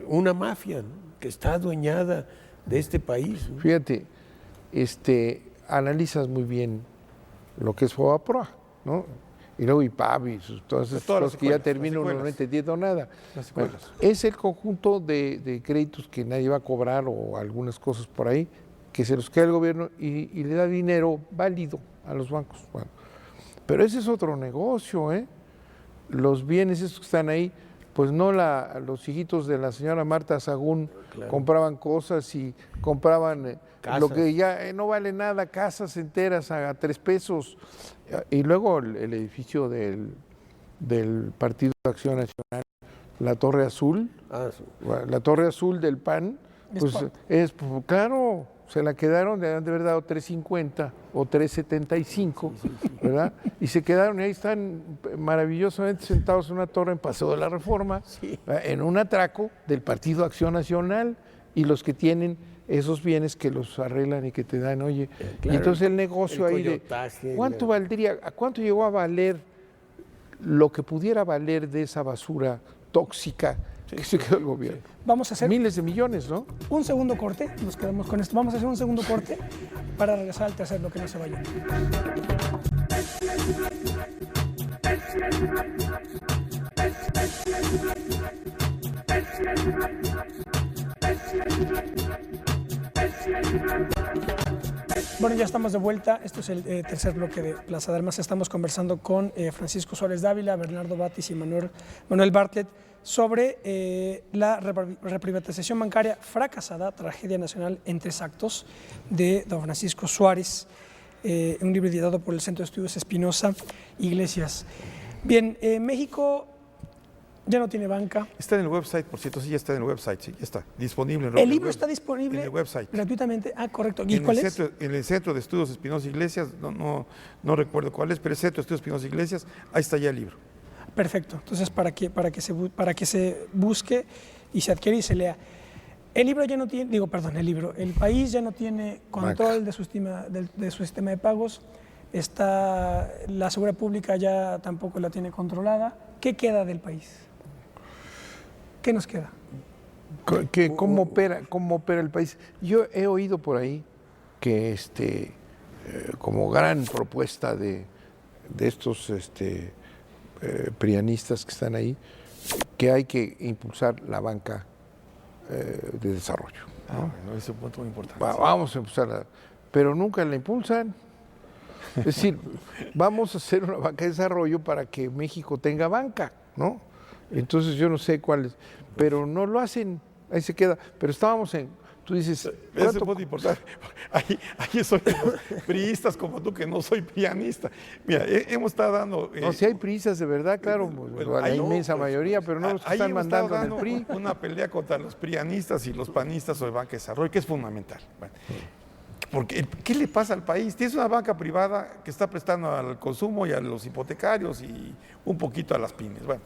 Speaker 3: una mafia, ¿no?, que está adueñada de este país, ¿no?
Speaker 2: Fíjate, analizas muy bien lo que es FOBAPROA, ¿no? Y luego IPAB y todas esas
Speaker 4: Todas las
Speaker 2: cosas que ya
Speaker 4: escuelas,
Speaker 2: termino
Speaker 4: las
Speaker 2: no
Speaker 4: escuelas.
Speaker 2: entendiendo nada.
Speaker 4: Las
Speaker 2: Bueno,
Speaker 4: escuelas.
Speaker 2: es el conjunto de créditos que nadie va a cobrar o algunas cosas por ahí, que se los queda el gobierno y le da dinero válido a los bancos. Bueno, pero ese es otro negocio, ¿eh? Los bienes esos que están ahí, pues no los hijitos de la señora Marta Sagún compraban cosas y compraban lo que ya no vale nada, casas enteras a 3 pesos. Y luego el edificio del Partido de Acción Nacional, la Torre Azul, la Torre Azul del PAN, pues claro, se la quedaron, le han de haber dado 3.50 o 3.75, ¿verdad? Y se quedaron y ahí están maravillosamente sentados en una torre en Paseo de la Reforma, en un atraco del Partido Acción Nacional, y los que tienen esos bienes que los arreglan y que te dan, oye,
Speaker 3: claro,
Speaker 2: y entonces el negocio
Speaker 3: el
Speaker 2: ahí de
Speaker 3: coyotaje,
Speaker 2: ¿cuánto valdría, a cuánto llegó a valer lo que pudiera valer de esa basura tóxica que se quedó el gobierno?
Speaker 1: Vamos a hacer
Speaker 2: Miles de millones, ¿no?
Speaker 1: un segundo corte, nos quedamos con esto. Vamos a hacer un segundo corte para regresar al tercer bloque, no se vayan. Bueno, ya estamos de vuelta. Esto es el tercer bloque de Plaza de Armas. Estamos conversando con Francisco Suárez Dávila, Bernardo Batis y Manuel Bartlett sobre la reprivatización bancaria fracasada, tragedia nacional en 3 actos, de don Francisco Suárez. un libro editado por el Centro de Estudios Espinosa Iglesias. Bien, México ya no tiene banca.
Speaker 4: Está en el website, por cierto, sí, ya está en el website, sí, ya está disponible.
Speaker 1: El libro está disponible
Speaker 4: en el website.
Speaker 1: gratuitamente. Ah, correcto. ¿Y cuál es?
Speaker 4: En el Centro de Estudios Espinosa Iglesias, no recuerdo cuál es, pero el Centro de Estudios Espinosa Iglesias, ahí está ya el libro.
Speaker 1: Perfecto. Entonces, para que se busque y se adquiere y se lea. El libro ya no tiene, el país ya no tiene control de su sistema de pagos. La seguridad pública ya tampoco la tiene controlada. ¿Qué queda del país? ¿Qué nos queda?
Speaker 2: ¿Cómo opera el país? Yo he oído por ahí que como gran propuesta de estos prianistas que están ahí, que hay que impulsar la banca de desarrollo, ¿no?
Speaker 4: Bueno, ese es un punto muy importante.
Speaker 2: Vamos a impulsarla, pero nunca la impulsan. Es decir, vamos a hacer una banca de desarrollo para que México tenga banca, ¿no? Entonces yo no sé cuál es, pero no lo hacen, ahí se queda. Pero estábamos tú dices...
Speaker 4: Eso es muy importante. Ahí soy de los priistas como tú, que no soy pianista. Mira, hemos estado dando...
Speaker 2: No, si hay priistas de verdad, claro, la inmensa mayoría, pero no los que están mandando en el PRI.
Speaker 4: Una pelea contra los prianistas y los panistas sobre banca de desarrollo, que es fundamental. Bueno, porque, ¿qué le pasa al país? Tienes una banca privada que está prestando al consumo y a los hipotecarios y un poquito a las pymes. Bueno,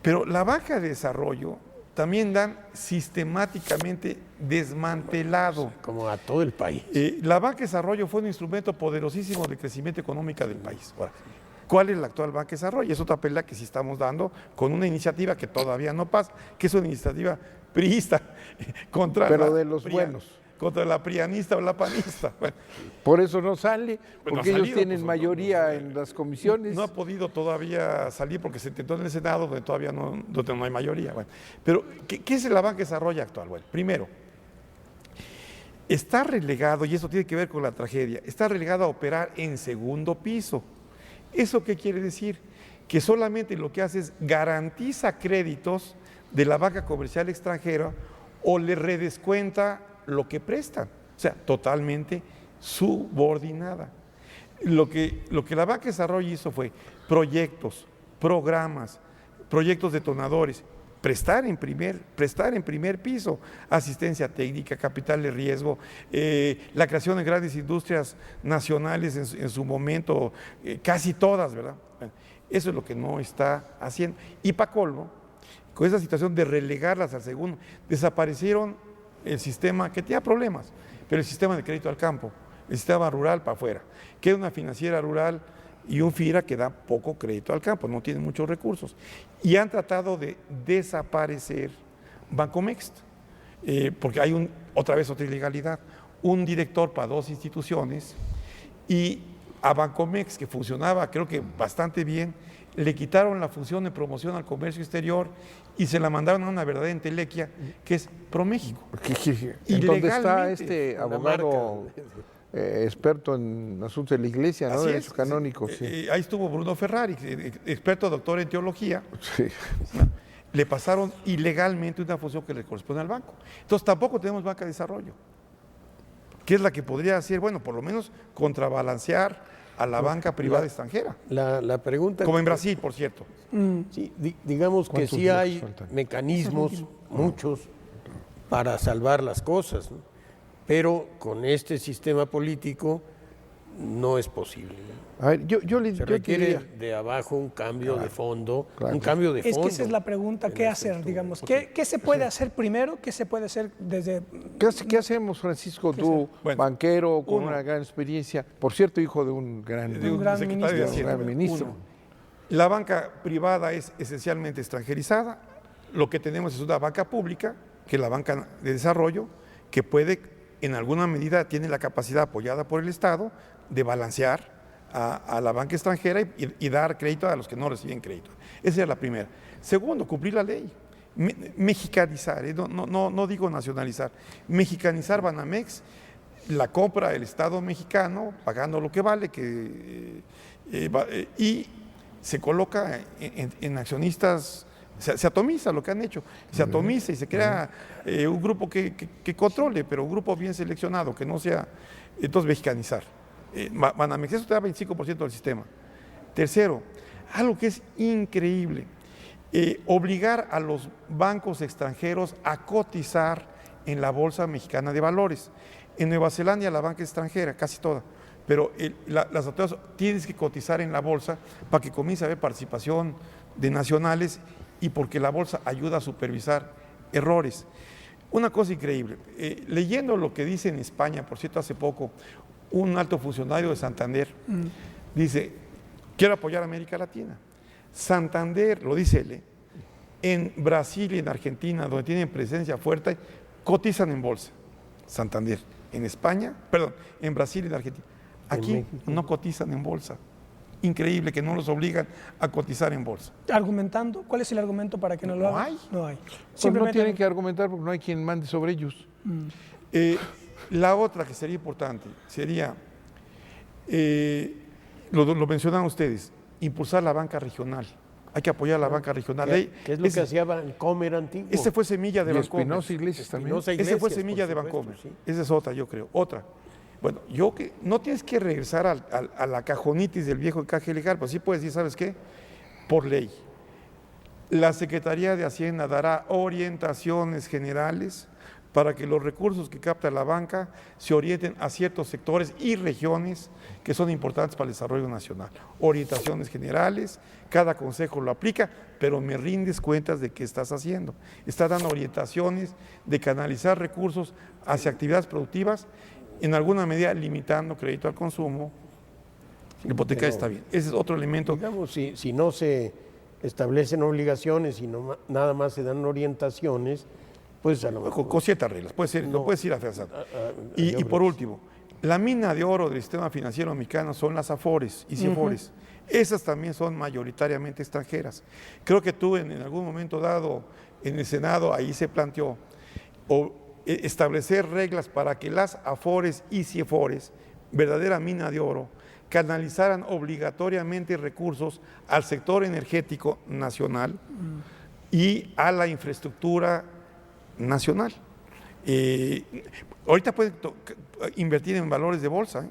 Speaker 4: pero la banca de desarrollo también dan sistemáticamente desmantelado.
Speaker 3: Como a todo el país.
Speaker 4: La banca de desarrollo fue un instrumento poderosísimo de crecimiento económico del país. Ahora, ¿cuál es la actual banca de desarrollo? Es otra pelea que sí estamos dando con una iniciativa que todavía no pasa, que es una iniciativa priista contra
Speaker 2: de los buenos.
Speaker 4: Contra la prianista o la panista. Bueno,
Speaker 2: por eso no sale, porque
Speaker 4: no
Speaker 2: ellos tienen mayoría en las comisiones.
Speaker 4: No ha podido todavía salir porque se intentó en el Senado, donde todavía no hay mayoría. Bueno, pero, ¿qué es la banca de desarrollo actual? Bueno, primero, está relegado, y eso tiene que ver con la tragedia, está relegado a operar en segundo piso. ¿Eso qué quiere decir? Que solamente lo que hace es garantiza créditos de la banca comercial extranjera o le redescuenta lo que prestan, o sea, totalmente subordinada. Lo que la banca de desarrollo hizo fue proyectos, programas, proyectos detonadores, prestar en primer piso, asistencia técnica, capital de riesgo, la creación de grandes industrias nacionales en su momento, casi todas, ¿verdad? Eso es lo que no está haciendo. Y para colmo, con esa situación de relegarlas al segundo, desaparecieron el sistema que tenía problemas, pero el sistema de crédito al campo, el sistema rural para afuera, que es una financiera rural y un FIRA que da poco crédito al campo, no tiene muchos recursos. Y han tratado de desaparecer Bancomext, porque hay otra ilegalidad, un director para dos instituciones, y a Bancomext, que funcionaba creo que bastante bien, le quitaron la función de promoción al comercio exterior y se la mandaron a una verdadera entelequia que es ProMéxico.
Speaker 2: ¿En dónde está este abogado experto en asuntos de la iglesia, ¿no? Derecho canónico? Sí.
Speaker 4: Ahí estuvo Bruno Ferrari, experto doctor en teología.
Speaker 2: Sí.
Speaker 4: Le pasaron ilegalmente una función que le corresponde al banco. Entonces tampoco tenemos banca de desarrollo, que es la que podría hacer, bueno, por lo menos contrabalancear a la banca privada extranjera.
Speaker 3: La pregunta...
Speaker 4: Como en Brasil, por cierto.
Speaker 3: Sí, digamos que sí hay mecanismos, muchos, para salvar las cosas, ¿no? Pero con este sistema político no es posible, ¿no?
Speaker 2: A ver,
Speaker 3: Se requiere de abajo un cambio de fondo, un cambio de fondo.
Speaker 1: Es que esa es la pregunta, ¿qué hacer, digamos? ¿Qué se puede hacer primero? ¿Qué se puede hacer desde...?
Speaker 2: ¿Qué hacemos, Francisco, tú, banquero, con una gran experiencia? Por cierto, hijo de un gran ministro.
Speaker 4: La banca privada es esencialmente extranjerizada. Lo que tenemos es una banca pública, que es la banca de desarrollo, que puede, en alguna medida, tiene la capacidad apoyada por el Estado de balancear a la banca extranjera y dar crédito a los que no reciben crédito. Esa es la primera. Segundo, cumplir la ley. Mexicanizar, no digo nacionalizar, mexicanizar Banamex, la compra el Estado mexicano, pagando lo que vale, y se coloca en accionistas, se atomiza lo que han hecho, se atomiza y se crea un grupo que controle, pero un grupo bien seleccionado, que no sea, entonces mexicanizar. Banamex, eso te da 25% del sistema. Tercero, algo que es increíble, obligar a los bancos extranjeros a cotizar en la Bolsa Mexicana de Valores. En Nueva Zelanda la banca extranjera, casi toda, pero las autoridades tienes que cotizar en la bolsa para que comience a haber participación de nacionales y porque la bolsa ayuda a supervisar errores. Una cosa increíble, leyendo lo que dice en España, por cierto, hace poco, un alto funcionario de Santander dice, quiero apoyar a América Latina. Santander, lo dice él, en Brasil y en Argentina, donde tienen presencia fuerte, cotizan en bolsa. Santander, en España, perdón, en Brasil y en Argentina. Aquí no cotizan en bolsa. Increíble que no los obligan a cotizar en bolsa.
Speaker 1: Argumentando, ¿cuál es el argumento para que no lo hagan? No hay.
Speaker 2: Pues no tienen que argumentar porque no hay quien mande sobre ellos.
Speaker 4: La otra que sería importante sería, lo mencionaban ustedes, impulsar la banca regional. Hay que apoyar la banca regional.
Speaker 3: ¿Qué es lo que hacía Bancomer antiguo?
Speaker 4: Ese fue semilla de Bancomer.
Speaker 2: Espinosa Iglesias también.
Speaker 4: Ese fue semilla de Bancomer.
Speaker 3: Sí.
Speaker 4: Esa es otra, yo creo. Otra. Bueno, no tienes que regresar a la cajonitis del viejo encaje legal, pero sí puedes decir, ¿sabes qué? Por ley. La Secretaría de Hacienda dará orientaciones generales para que los recursos que capta la banca se orienten a ciertos sectores y regiones que son importantes para el desarrollo nacional. Orientaciones generales, cada consejo lo aplica, pero me rindes cuentas de qué estás haciendo. Está dando orientaciones de canalizar recursos hacia actividades productivas, en alguna medida limitando crédito al consumo. La hipoteca está bien. Ese es otro elemento.
Speaker 3: Digamos, si no se establecen obligaciones y nada más se dan orientaciones, pues a lo mejor...
Speaker 4: Con ciertas reglas, lo puedes ir afianzando. Y por último, la mina de oro del sistema financiero mexicano son las AFORES y CIFORES. Esas también son mayoritariamente extranjeras. Creo que tú en algún momento dado en el Senado, ahí se planteó establecer reglas para que las AFORES y CIFORES, verdadera mina de oro, canalizaran obligatoriamente recursos al sector energético nacional y a la infraestructura nacional. Ahorita pueden invertir en valores de bolsa.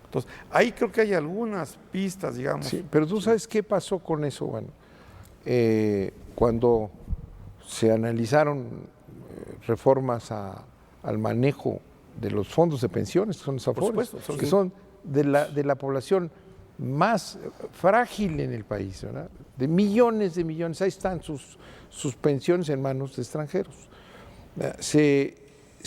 Speaker 4: Entonces, ahí creo que hay algunas pistas, digamos.
Speaker 2: Sí, pero tú sabes qué pasó con eso, bueno, cuando se analizaron reformas al manejo de los fondos de pensiones, que son los AFORES, que son de la población más frágil en el país, ¿verdad? De millones, ahí están sus pensiones en manos de extranjeros. Se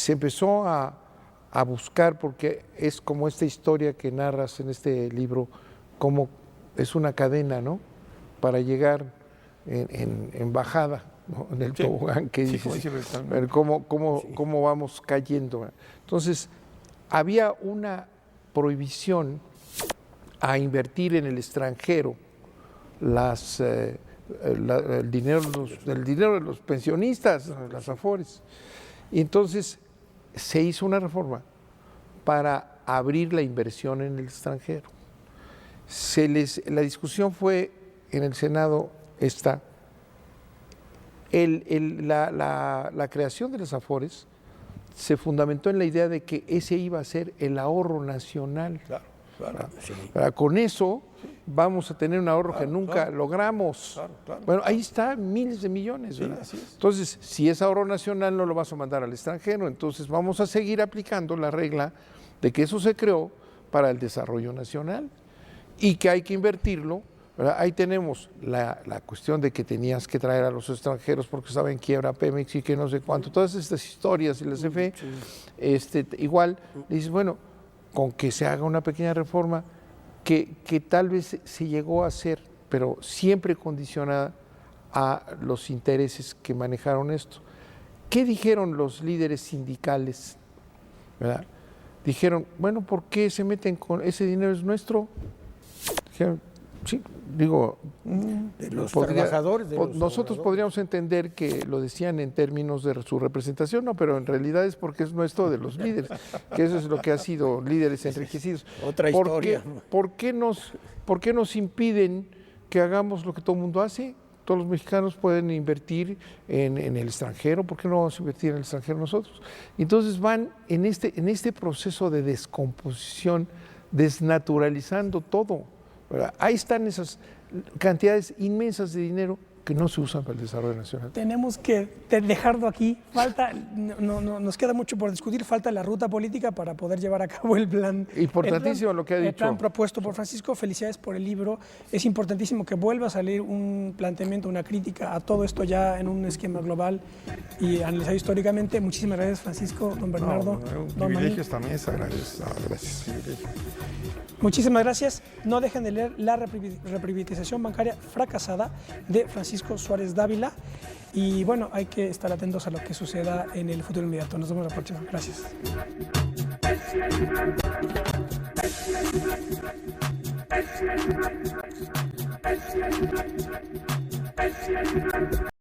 Speaker 2: empezó a buscar, porque es como esta historia que narras en este libro, como es una cadena, ¿no? Para llegar en bajada, ¿no? En el tobogán que dices, cómo vamos cayendo. Entonces, había una prohibición a invertir en el extranjero el dinero de los pensionistas, las AFORES. Y entonces se hizo una reforma para abrir la inversión en el extranjero. La discusión fue en el Senado esta. La creación de las AFORES se fundamentó en la idea de que ese iba a ser el ahorro nacional.
Speaker 4: Claro, sí.
Speaker 2: Con eso vamos a tener un ahorro que nunca logramos. Bueno, ahí está, miles de millones, ¿verdad?
Speaker 4: Sí, así es.
Speaker 2: Entonces, si es ahorro nacional, no lo vas a mandar al extranjero. Entonces, vamos a seguir aplicando la regla de que eso se creó para el desarrollo nacional y que hay que invertirlo, ¿verdad? Ahí tenemos la cuestión de que tenías que traer a los extranjeros porque estaba en quiebra Pemex y que no sé cuánto. Todas estas historias y la CFE, igual, dices, bueno, con que se haga una pequeña reforma que tal vez se llegó a hacer, pero siempre condicionada a los intereses que manejaron esto. ¿Qué dijeron los líderes sindicales? ¿Verdad? Dijeron, bueno, ¿por qué se meten con ese dinero? ¿Es nuestro? Dijeron, sí, digo,
Speaker 3: de los trabajadores.
Speaker 2: Nosotros podríamos entender que lo decían en términos de su representación, no, pero en realidad es porque es nuestro de los líderes, que eso es lo que ha sido líderes enriquecidos.
Speaker 3: Otra historia.
Speaker 2: ¿Por qué nos impiden que hagamos lo que todo el mundo hace? Todos los mexicanos pueden invertir en el extranjero, ¿por qué no vamos a invertir en el extranjero nosotros? Entonces van en este proceso de descomposición desnaturalizando todo, ¿verdad? Ahí están esas cantidades inmensas de dinero que no se usan para el desarrollo nacional.
Speaker 1: Tenemos que dejarlo aquí. Nos queda mucho por discutir. Falta la ruta política para poder llevar a cabo el plan.
Speaker 2: Importantísimo lo que ha dicho.
Speaker 1: El plan propuesto por Francisco. Felicidades por el libro. Es importantísimo que vuelva a salir un planteamiento, una crítica a todo esto ya en un esquema global y analizado históricamente. Muchísimas gracias, Francisco, don Bernardo.
Speaker 4: Un
Speaker 1: don
Speaker 4: privilegio
Speaker 1: Manuel.
Speaker 4: esta mesa, gracias.
Speaker 1: Muchísimas gracias. No dejen de leer La reprivatización bancaria fracasada de Francisco Suárez Dávila. Y bueno, hay que estar atentos a lo que suceda en el futuro inmediato. Nos vemos la próxima. Gracias.